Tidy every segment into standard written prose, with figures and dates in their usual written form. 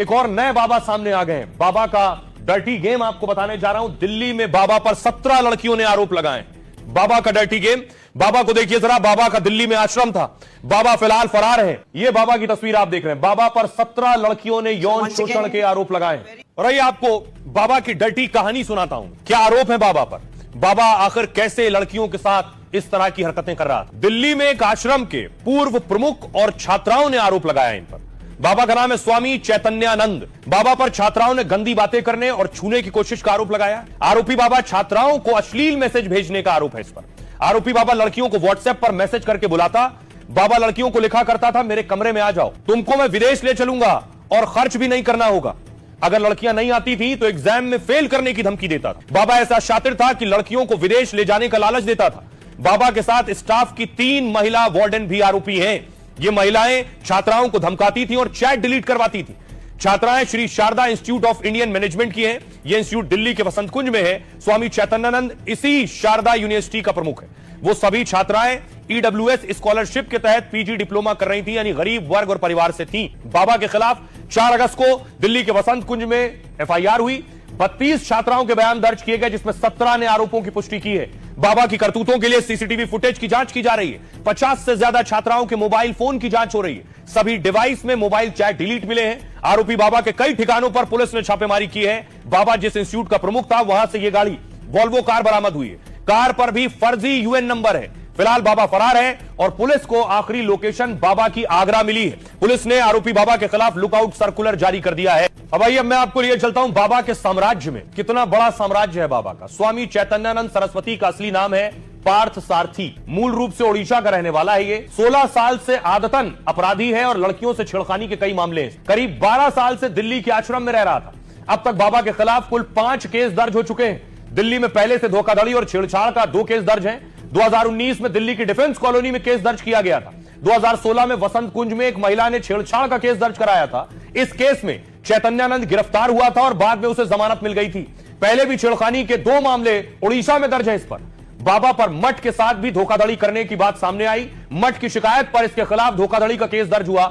एक और नए बाबा सामने आ गए। बाबा का डर्टी गेम आपको बताने जा रहा हूं। दिल्ली में बाबा पर 17 लड़कियों ने आरोप लगाए। बाबा का डर्टी गेम। बाबा को देखिए जरा, बाबा का दिल्ली में आश्रम था। बाबा फिलहाल फरार है। यह बाबा की तस्वीर आप देख रहे हैं। बाबा पर 17 लड़कियों ने यौन शोषण के आरोप लगाए। और आइए आपको बाबा की डर्टी कहानी सुनाता हूं। क्या आरोप है बाबा पर, बाबा आखिर कैसे लड़कियों के साथ इस तरह की हरकतें कर रहा था। दिल्ली में एक आश्रम के पूर्व प्रमुख और छात्राओं ने आरोप लगाया इन पर। बाबा का नाम है स्वामी चैतन्यानंद। बाबा पर छात्राओं ने गंदी बातें करने और छूने की कोशिश का आरोप लगाया। आरोपी बाबा छात्राओं को अश्लील मैसेज भेजने का आरोप है इस पर। आरोपी बाबा लड़कियों को व्हाट्सएप पर मैसेज करके बुलाता। बाबा लड़कियों को लिखा करता था, मेरे कमरे में आ जाओ, तुमको मैं विदेश ले चलूंगा और खर्च भी नहीं करना होगा। अगर लड़कियां नहीं आती थी तो एग्जाम में फेल करने की धमकी देता था। बाबा ऐसा शातिर था कि लड़कियों को विदेश ले जाने का लालच देता था। बाबा के साथ स्टाफ की 3 महिला वार्डन भी आरोपी हैं। ये महिलाएं छात्राओं को धमकाती थी और चैट डिलीट करवाती थी। छात्राएं Shri Sharda Institute of Indian Management की हैं। यह इंस्टीट्यूट दिल्ली के वसंत कुंज में है। स्वामी चैतन्यानंद इसी शारदा यूनिवर्सिटी का प्रमुख है। वो सभी छात्राएं ईडब्ल्यूएस स्कॉलरशिप के तहत पीजी डिप्लोमा कर रही थी, यानी गरीब वर्ग और परिवार से थी। बाबा के खिलाफ 4 अगस्त को दिल्ली के वसंत कुंज में एफआईआर हुई। 32 छात्राओं के बयान दर्ज किए गए, जिसमें 17 ने आरोपों की पुष्टि की है। बाबा की करतूतों के लिए सीसीटीवी फुटेज की जांच की जा रही है। 50 से ज्यादा छात्राओं के मोबाइल फोन की जांच हो रही है। सभी डिवाइस में मोबाइल चैट डिलीट मिले हैं। आरोपी बाबा के कई ठिकानों पर पुलिस ने छापेमारी की है। बाबा जिस इंस्टीट्यूट का प्रमुख था, वहां से यह गाड़ी वॉल्वो कार बरामद हुई है। कार पर भी फर्जी यूएन नंबर है। फिलहाल बाबा फरार है और पुलिस को आखिरी लोकेशन बाबा की आगरा मिली है। पुलिस ने आरोपी बाबा के खिलाफ लुकआउट सर्कुलर जारी कर दिया है। अब आइए मैं आपको लिए चलता हूं बाबा के साम्राज्य में। कितना बड़ा साम्राज्य है बाबा का। स्वामी चैतन्यानंद सरस्वती का असली नाम है पार्थ सारथी। मूल रूप से ओडिशा का रहने वाला है। ये 16 साल से आदतन अपराधी है और लड़कियों से छेड़खानी के कई मामले हैं। करीब 12 साल से दिल्ली के आश्रम में रह रहा था। अब तक बाबा के खिलाफ कुल 5 केस दर्ज हो चुके हैं। दिल्ली में पहले से धोखाधड़ी और छेड़छाड़ का 2 केस दर्ज हैं। 2019 में दिल्ली की डिफेंस कॉलोनी में केस दर्ज किया गया था। 2016 में वसंत कुंज में एक महिला ने छेड़छाड़ का केस दर्ज कराया था। इस केस में चैतन्यानंद गिरफ्तार हुआ था और बाद में उसे जमानत मिल गई थी। पहले भी छेड़खानी के 2 मामले उड़ीसा में दर्ज हैं इस पर। बाबा पर मठ के साथ भी धोखाधड़ी करने की बात सामने आई। मठ की शिकायत पर इसके खिलाफ धोखाधड़ी का केस दर्ज हुआ।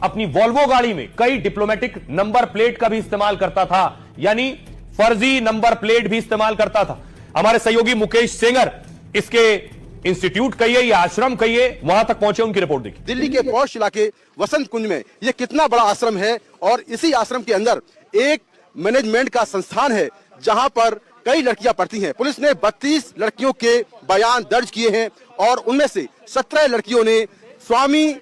अपनी वॉल्वो गाड़ी में कई डिप्लोमेटिक नंबर प्लेट का भी इस्तेमाल करता था, यानी फर्जी नंबर प्लेट भी इस्तेमाल करता था। हमारे सहयोगी मुकेश सेंगर इसके इंस्टीट्यूट कहिए या आश्रम कहिए, वहां तक पहुंचे, उनकी रिपोर्ट देखिए। दिल्ली के पौष इलाके वसंत कुंज में यह कितना बड़ा आश्रम है और इसी आश्रम के अंदर एक मैनेजमेंट का संस्थान है जहां पर कई लड़कियां पढ़ती हैं। पुलिस ने 32 लड़कियों के बयान दर्ज किए हैं और उनमें से 17 लड़कियों ने स्वामी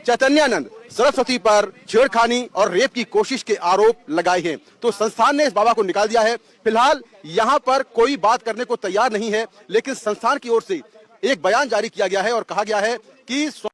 चैतन्यानंद सरस्वती पर छेड़खानी और रेप की कोशिश के आरोप लगाए हैं। तो संस्थान ने इस बाबा को निकाल दिया है। फिलहाल यहाँ पर कोई बात करने को तैयार नहीं है, लेकिन संस्थान की ओर से एक बयान जारी किया गया है और कहा गया है कि